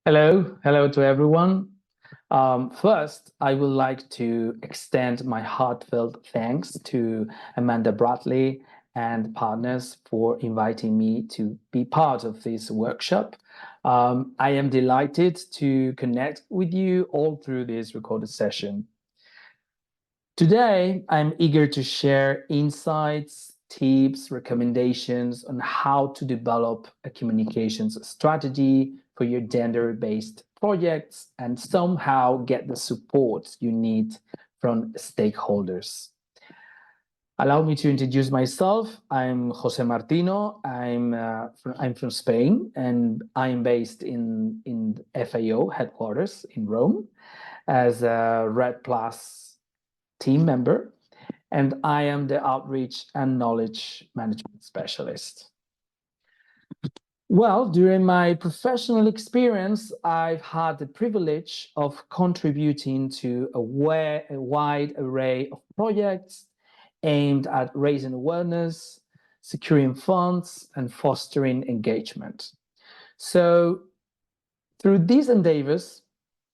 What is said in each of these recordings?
Hello to everyone. First, I would like to extend my heartfelt thanks to Amanda Bradley and partners for inviting me to be part of this workshop. I am delighted to connect with you all through this recorded session. Today, I'm eager to share insights, tips, recommendations on how to develop a communications strategy for your gender-based projects and somehow get the support you need from stakeholders. Allow me to introduce myself. I'm Jose Martino. I'm from Spain, and I'm based in FAO headquarters in Rome as a Red Plus team member, and I am the outreach and knowledge management specialist. Well, during my professional experience, I've had the privilege of contributing to a wide array of projects aimed at raising awareness, securing funds, and fostering engagement. So through these endeavors,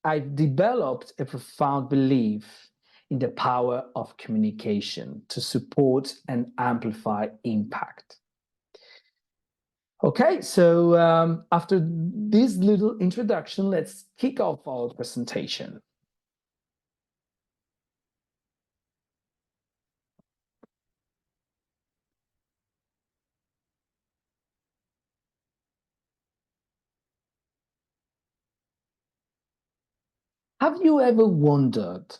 I've developed a profound belief in the power of communication to support and amplify impact. Okay, so after this little introduction, let's kick off our presentation. Have you ever wondered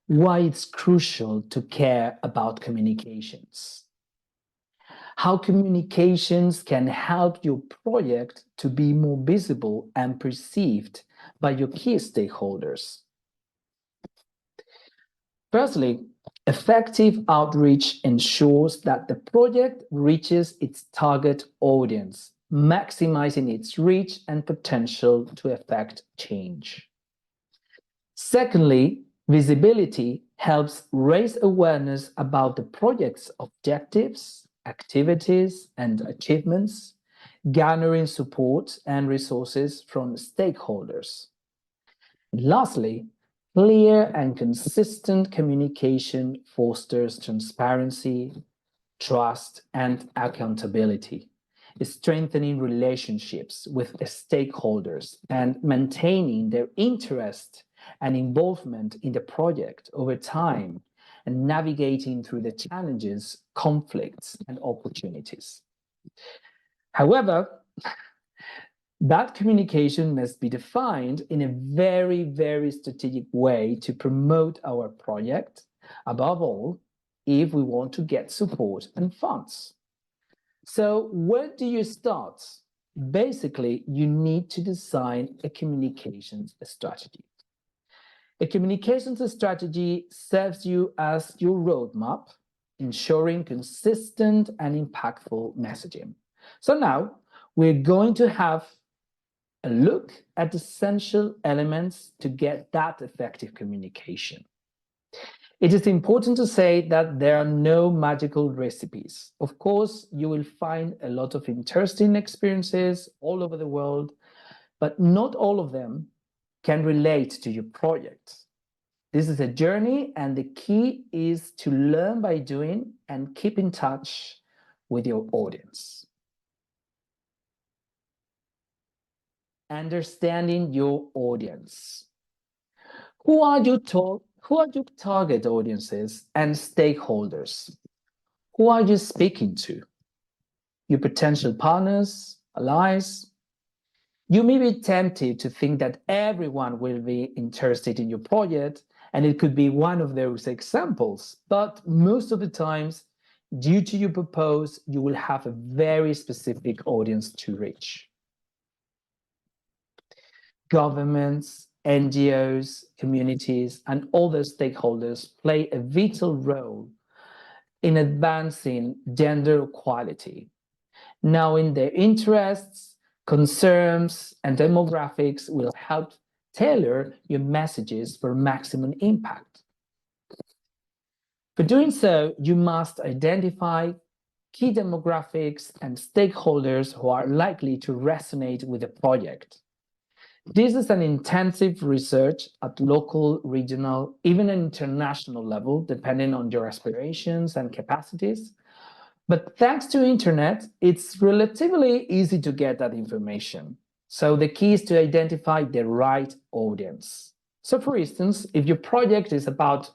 why it's crucial to care about communications? How communications can help your project to be more visible and perceived by your key stakeholders? Firstly, effective outreach ensures that the project reaches its target audience, maximizing its reach and potential to affect change. Secondly, visibility helps raise awareness about the project's objectives, activities, and achievements, garnering support and resources from stakeholders. And lastly, clear and consistent communication fosters transparency, trust, and accountability, strengthening relationships with stakeholders and maintaining their interest and involvement in the project over time, and navigating through the challenges, conflicts, and opportunities. However, that communication must be defined in a very strategic way to promote our project, above all, if we want to get support and funds. So where do you start? Basically, you need to design a communications strategy. A communications strategy serves you as your roadmap, ensuring consistent and impactful messaging. So now we're going to have a look at essential elements to get that effective communication. It is important to say that there are no magical recipes. Of course, you will find a lot of interesting experiences all over the world, but not all of them can relate to your project. This is a journey, and the key is to learn by doing and keep in touch with your audience. Understanding your audience. Who are your target audiences and stakeholders? Who are you speaking to? Your potential partners, allies? You may be tempted to think that everyone will be interested in your project, and it could be one of those examples, but most of the times, due to your purpose, you will have a very specific audience to reach. Governments, NGOs, communities, and other stakeholders play a vital role in advancing gender equality. Knowing their interests, concerns, and demographics will help tailor your messages for maximum impact. For doing so, you must identify key demographics and stakeholders who are likely to resonate with the project. This is an intensive research at local, regional, even international level, depending on your aspirations and capacities. But thanks to internet, it's relatively easy to get that information. So the key is to identify the right audience. So for instance, if your project is about,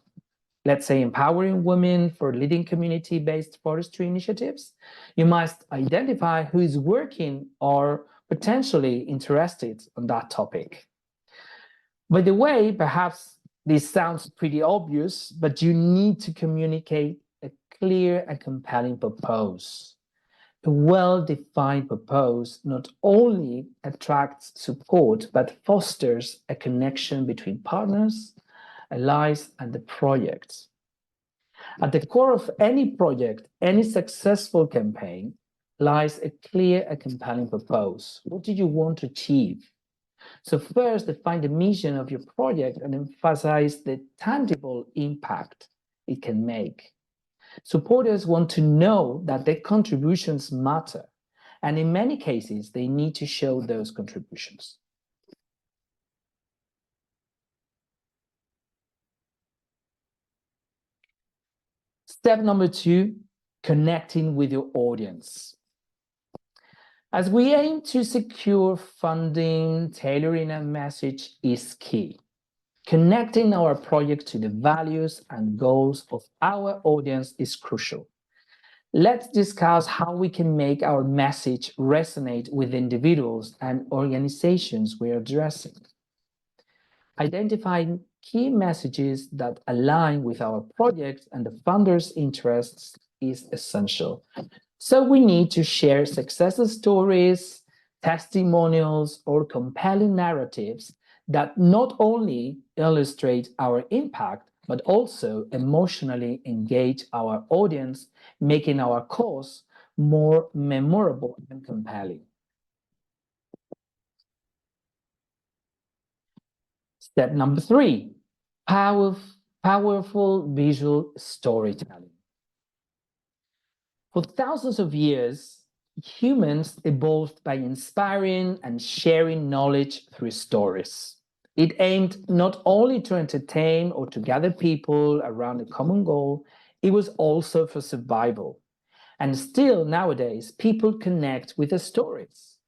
let's say, empowering women for leading community-based forestry initiatives, you must identify who is working or potentially interested on that topic. By the way, perhaps this sounds pretty obvious, but you need to communicate a clear and compelling purpose. A well-defined purpose not only attracts support, but fosters a connection between partners, allies, and the project. At the core of any project, any successful campaign, lies a clear and compelling purpose. What do you want to achieve? So first, define the mission of your project and emphasize the tangible impact it can make. Supporters want to know that their contributions matter, and in many cases, they need to show those contributions. Step number 2, connecting with your audience. As we aim to secure funding, tailoring a message is key. Connecting our project to the values and goals of our audience is crucial. Let's discuss how we can make our message resonate with individuals and organizations we're addressing. Identifying key messages that align with our project and the funders' interests is essential. So we need to share success stories, testimonials, or compelling narratives that not only illustrate our impact, but also emotionally engage our audience, making our cause more memorable and compelling. Step number 3, powerful visual storytelling. For thousands of years, humans evolved by inspiring and sharing knowledge through stories. It aimed not only to entertain or to gather people around a common goal, it was also for survival. And still nowadays, people connect with the stories.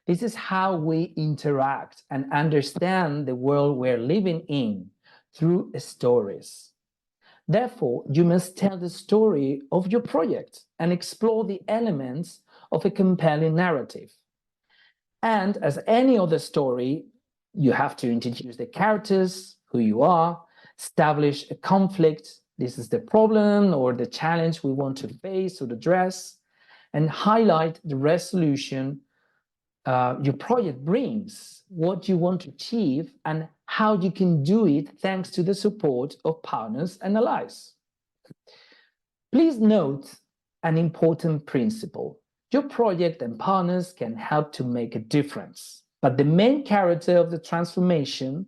This is how we interact and understand the world we're living in, through stories. Therefore, you must tell the story of your project and explore the elements of a compelling narrative. And as any other story, you have to introduce the characters, who you are, establish a conflict. This is the problem or the challenge we want to face or address, and highlight the resolution your project brings, what you want to achieve, and how you can do it thanks to the support of partners and allies. Please note an important principle. Your project and partners can help to make a difference, but the main character of the transformation,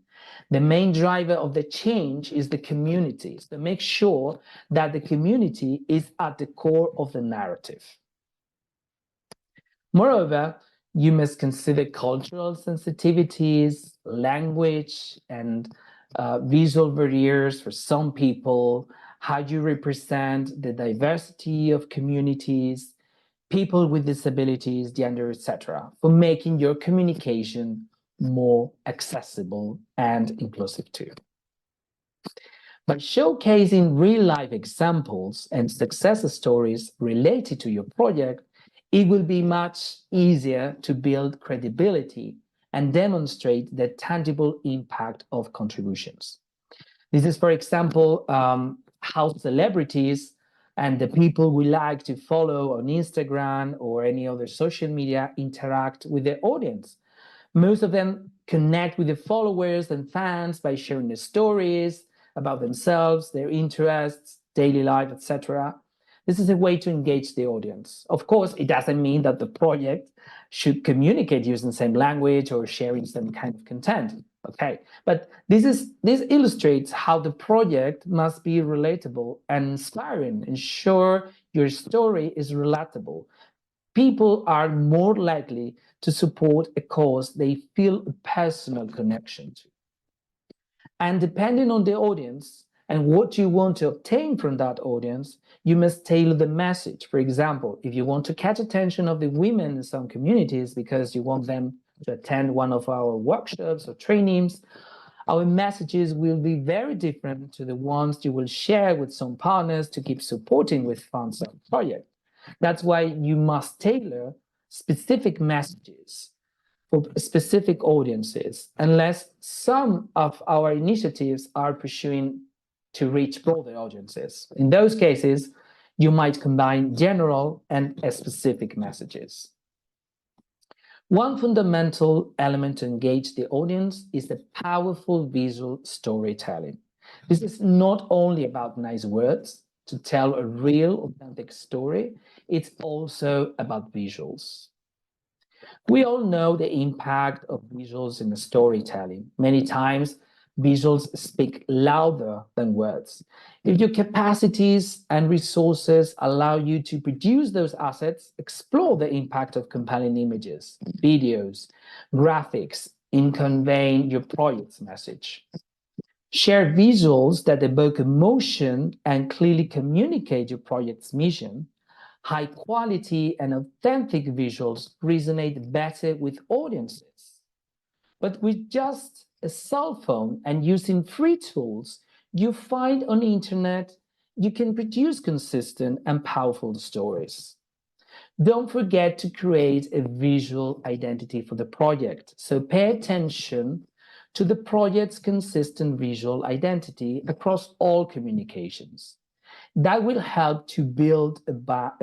the main driver of the change is the community. So make sure that the community is at the core of the narrative. Moreover, you must consider cultural sensitivities, language, and visual barriers for some people, how you represent the diversity of communities, people with disabilities, gender, etc., for making your communication more accessible and inclusive too. By showcasing real-life examples and success stories related to your project, it will be much easier to build credibility and demonstrate the tangible impact of contributions. This is, for example, how celebrities and the people we like to follow on Instagram or any other social media interact with their audience. Most of them connect with the followers and fans by sharing their stories about themselves, their interests, daily life, etc. This is a way to engage the audience. Of course, it doesn't mean that the project should communicate using the same language or sharing some kind of content. Okay, but this illustrates how the project must be relatable and inspiring. Ensure your story is relatable. People are more likely to support a cause they feel a personal connection to. And depending on the audience and what you want to obtain from that audience, you must tailor the message. For example, if you want to catch attention of the women in some communities because you want them to attend one of our workshops or trainings, our messages will be very different to the ones you will share with some partners to keep supporting with funds and projects. That's why you must tailor specific messages for specific audiences, unless some of our initiatives are pursuing to reach broader audiences. In those cases, you might combine general and specific messages. One fundamental element to engage the audience is the powerful visual storytelling. This is not only about nice words to tell a real, authentic story, it's also about visuals. We all know the impact of visuals in the storytelling. Many times, visuals speak louder than words. If your capacities and resources allow you to produce those assets, explore the impact of compelling images, videos, graphics in conveying your project's message. Share visuals that evoke emotion and clearly communicate your project's mission. High quality and authentic visuals resonate better with audiences. But with just a cell phone and using free tools you find on the internet, you can produce consistent and powerful stories. Don't forget to create a visual identity for the project. So pay attention to the project's consistent visual identity across all communications. That will help to build a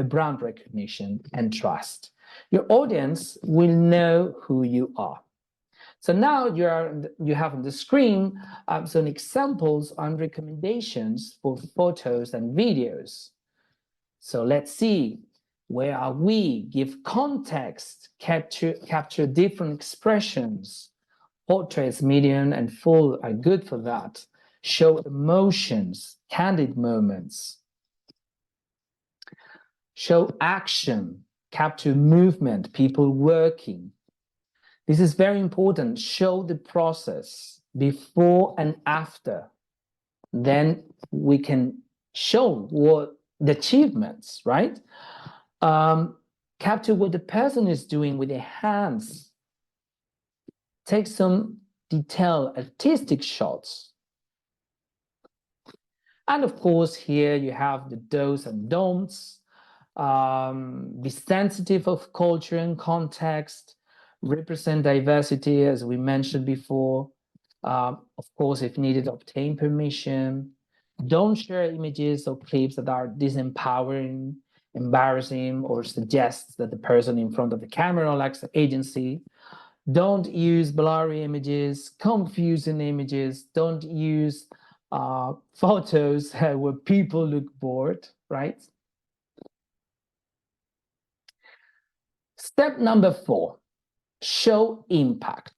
brand recognition and trust. Your audience will know who you are. So now you have on the screen some examples and recommendations for photos and videos. So let's see, where are we? Give context, capture different expressions. Portraits, medium and full are good for that. Show emotions, candid moments. Show action, capture movement, people working. This is very important. Show the process before and after. Then we can show what the achievements, right? Capture what the person is doing with their hands. Take some detailed artistic shots. And of course, here you have the do's and don'ts. Be sensitive of culture and context. Represent diversity, as we mentioned before. Of course, if needed, obtain permission. Don't share images or clips that are disempowering, embarrassing, or suggest that the person in front of the camera lacks agency. Don't use blurry images, confusing images. Don't use photos where people look bored, right? Step number 4, show impact.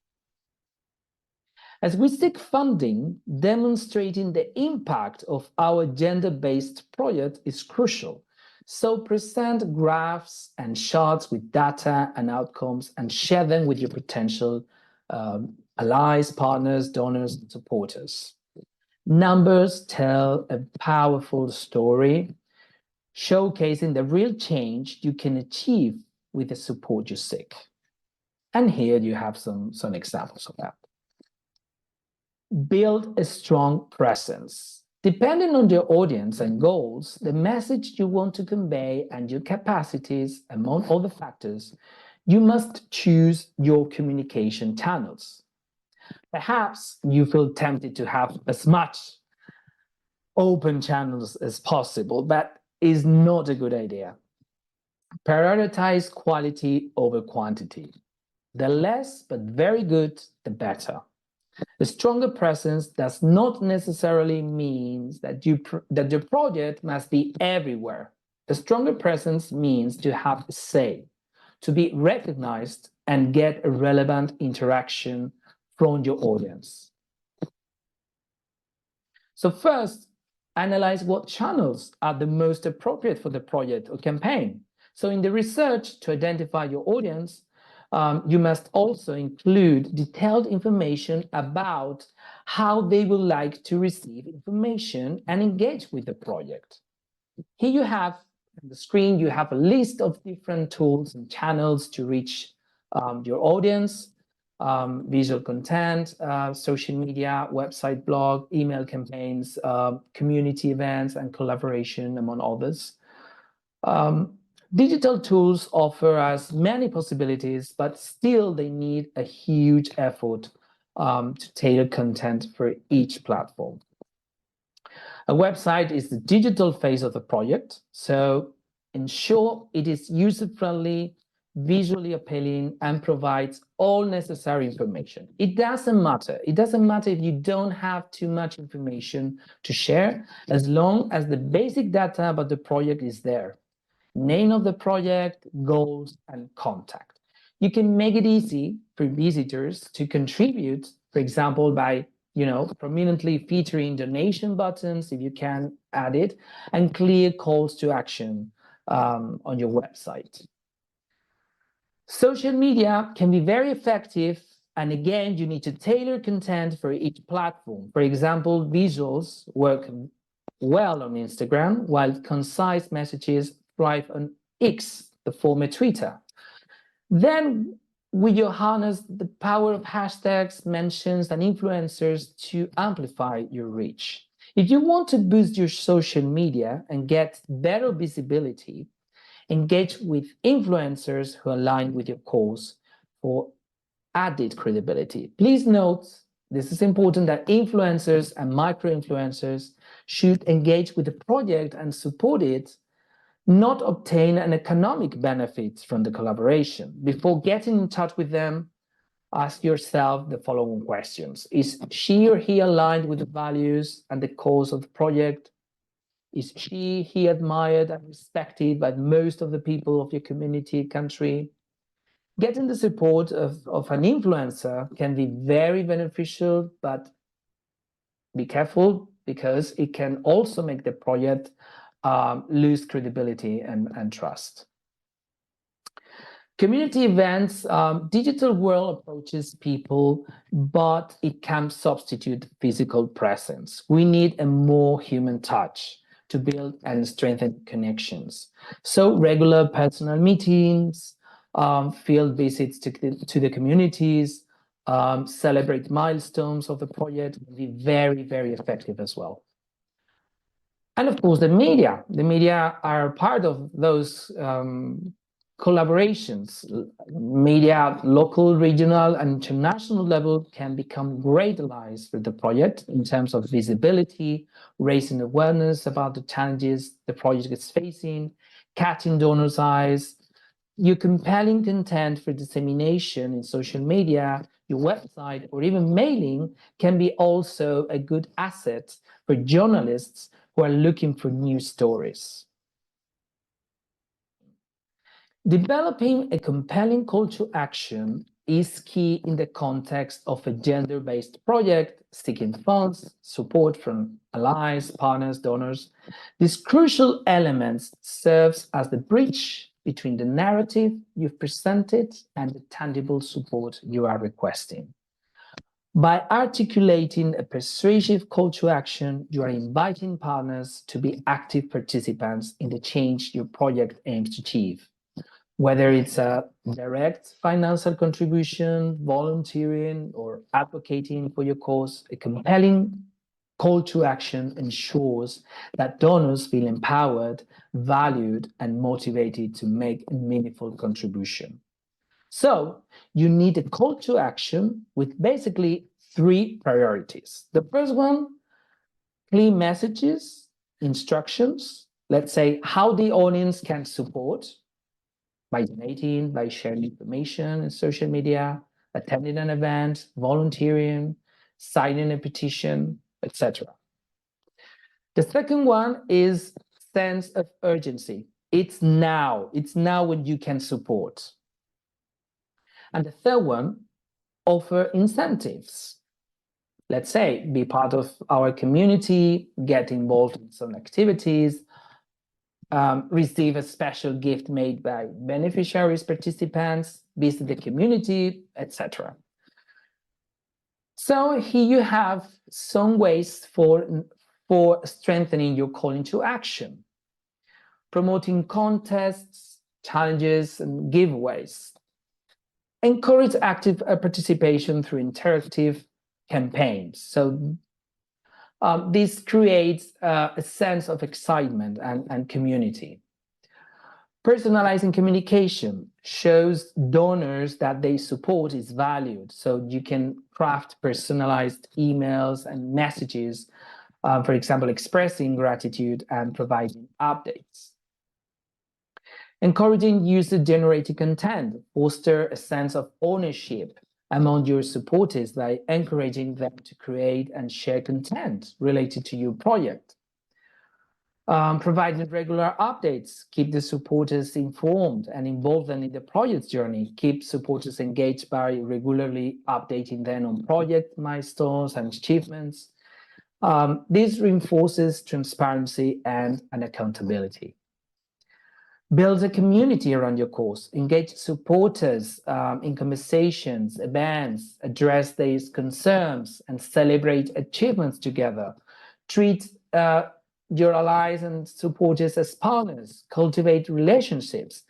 As we seek funding, demonstrating the impact of our gender-based project is crucial. So present graphs and charts with data and outcomes and share them with your potential allies, partners, donors, and supporters. Numbers tell a powerful story, showcasing the real change you can achieve with the support you seek. And here you have some examples of that. Build a strong presence. Depending on your audience and goals, the message you want to convey and your capacities, among other factors, you must choose your communication channels. Perhaps you feel tempted to have as much open channels as possible, but is not a good idea. Prioritize quality over quantity. The less but very good, the better. A stronger presence does not necessarily mean that your project must be everywhere. A stronger presence means to have a say, to be recognized and get a relevant interaction from your audience. So first, analyze what channels are the most appropriate for the project or campaign. So in the research to identify your audience, You must also include detailed information about how they would like to receive information and engage with the project. Here you have on the screen, you have a list of different tools and channels to reach your audience, visual content, social media, website, blog, email campaigns, community events, and collaboration, among others. Digital tools offer us many possibilities, but still they need a huge effort to tailor content for each platform. A website is the digital face of the project, so ensure it is user-friendly, visually appealing, and provides all necessary information. It doesn't matter. It doesn't matter if you don't have too much information to share, as long as the basic data about the project is there. Name of the project, goals, and contact. You can make it easy for visitors to contribute, for example, by prominently featuring donation buttons, if you can add it, and clear calls to action on your website. Social media can be very effective, and again, you need to tailor content for each platform. For example, visuals work well on Instagram, while concise messages thrive on X, the former Twitter. Then will you harness the power of hashtags, mentions, and influencers to amplify your reach? If you want to boost your social media and get better visibility, engage with influencers who align with your cause for added credibility. Please note, this is important, that influencers and micro-influencers should engage with the project and support it, not obtain an economic benefit from the collaboration. Before getting in touch with them, ask yourself the following questions. Is she or he aligned with the values and the cause of the project? Is he admired and respected by most of the people of your community, country? Getting the support of an influencer can be very beneficial, but be careful, because it can also make the project lose credibility and trust. Community events, digital world approaches people, but it can substitute physical presence. We need a more human touch to build and strengthen connections. So regular personal meetings, field visits to the communities, celebrate milestones of the project will be very, very effective as well. And of course, the media are part of those collaborations. Media, local, regional, and international level can become great allies with the project in terms of visibility, raising awareness about the challenges the project is facing, catching donors' eyes. Your compelling content for dissemination in social media, your website, or even mailing can be also a good asset for journalists who are looking for news stories. Developing a compelling call to action is key in the context of a gender-based project seeking funds, support from allies, partners, donors. These crucial elements serves as the bridge between the narrative you've presented and the tangible support you are requesting. By articulating a persuasive call to action, you are inviting partners to be active participants in the change your project aims to achieve. Whether it's a direct financial contribution, volunteering, or advocating for your cause, a compelling call to action ensures that donors feel empowered, valued, and motivated to make a meaningful contribution. So you need a call to action with basically 3 priorities. The first one, clear messages, instructions, let's say how the audience can support, by donating, by sharing information in social media, attending an event, volunteering, signing a petition, etc. The second one is sense of urgency. It's now when you can support. And the third one, offer incentives. Let's say, be part of our community, get involved in some activities, receive a special gift made by beneficiaries, participants, visit the community, etc. So here you have some ways for strengthening your call into action. Promoting contests, challenges, and giveaways. Encourage active participation through interactive campaigns. So this creates a sense of excitement and community. Personalizing communication shows donors that their support is valued. So you can craft personalized emails and messages, for example, expressing gratitude and providing updates. Encouraging user-generated content, foster a sense of ownership among your supporters by encouraging them to create and share content related to your project. Providing regular updates, keep the supporters informed and involve them in the project journey. Keep supporters engaged by regularly updating them on project milestones and achievements. This reinforces transparency and accountability. Build a community around your cause. Engage supporters in conversations, events, address these concerns, and celebrate achievements together. Treat your allies and supporters as partners. Cultivate relationships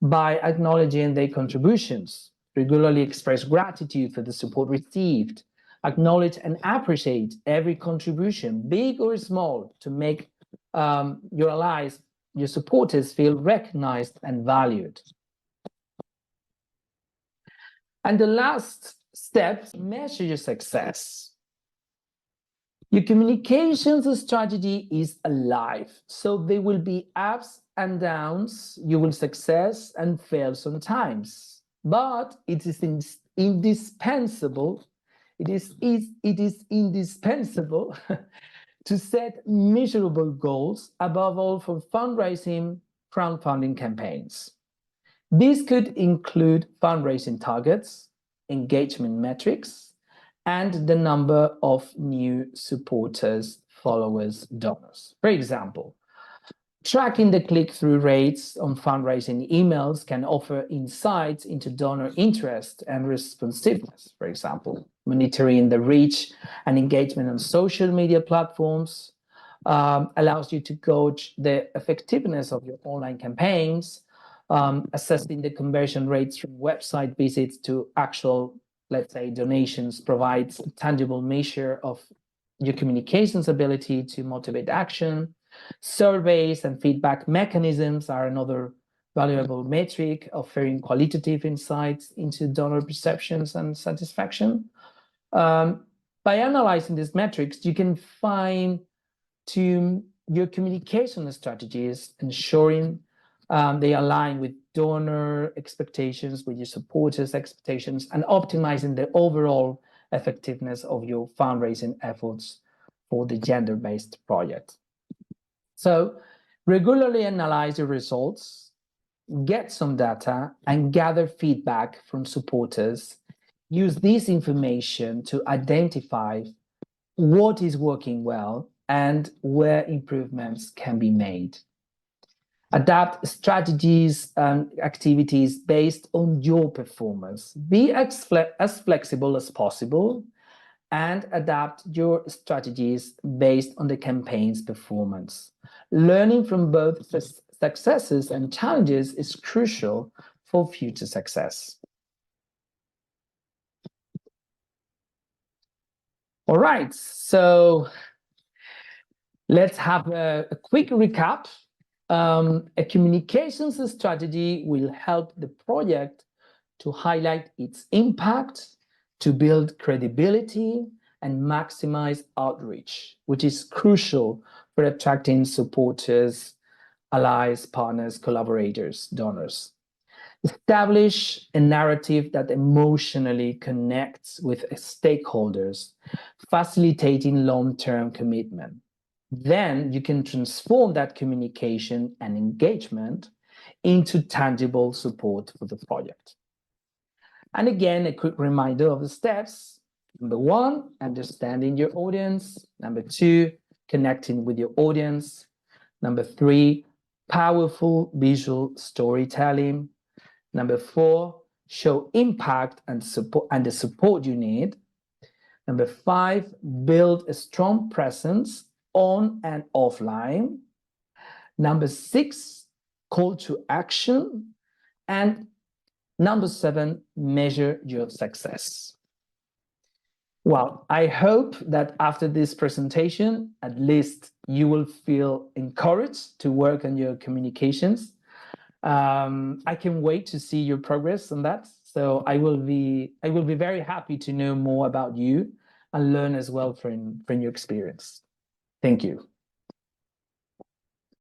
by acknowledging their contributions. Regularly express gratitude for the support received. Acknowledge and appreciate every contribution, big or small, to make your allies, your supporters, feel recognized and valued. And the last step, measure your success. Your communications strategy is alive, so there will be ups and downs. You will success and fail sometimes, but it is indispensable. It is indispensable to set measurable goals, above all for fundraising, crowdfunding campaigns. These could include fundraising targets, engagement metrics, and the number of new supporters, followers, donors. For example, tracking the click-through rates on fundraising emails can offer insights into donor interest and responsiveness. For example, monitoring the reach and engagement on social media platforms allows you to gauge the effectiveness of your online campaigns. Assessing the conversion rates from website visits to actual, let's say, donations provides a tangible measure of your communications ability to motivate action. Surveys and feedback mechanisms are another valuable metric, offering qualitative insights into donor perceptions and satisfaction. By analyzing these metrics, you can fine-tune your communication strategies, ensuring they align with donor expectations, with your supporters' expectations, and optimizing the overall effectiveness of your fundraising efforts for the gender-based project. So regularly analyze your results, get some data, and gather feedback from supporters. Use this information to identify what is working well and where improvements can be made. Adapt strategies and activities based on your performance. Be as flexible as possible and adapt your strategies based on the campaign's performance. Learning from both successes and challenges is crucial for future success. All right, so let's have a quick recap. A communications strategy will help the project to highlight its impact, to build credibility, and maximize outreach, which is crucial for attracting supporters, allies, partners, collaborators, donors. Establish a narrative that emotionally connects with stakeholders, facilitating long-term commitment. Then you can transform that communication and engagement into tangible support for the project. And again, a quick reminder of the steps. Number 1, understanding your audience. Number 2, connecting with your audience. Number 3, powerful visual storytelling. Number 4, show impact and the support you need. Number 5, build a strong presence on and offline. Number 6, call to action. And number 7, measure your success. Well, I hope that after this presentation, at least you will feel encouraged to work on your communications. I can wait to see your progress on that. So I will be very happy to know more about you and learn as well from your experience. Thank you.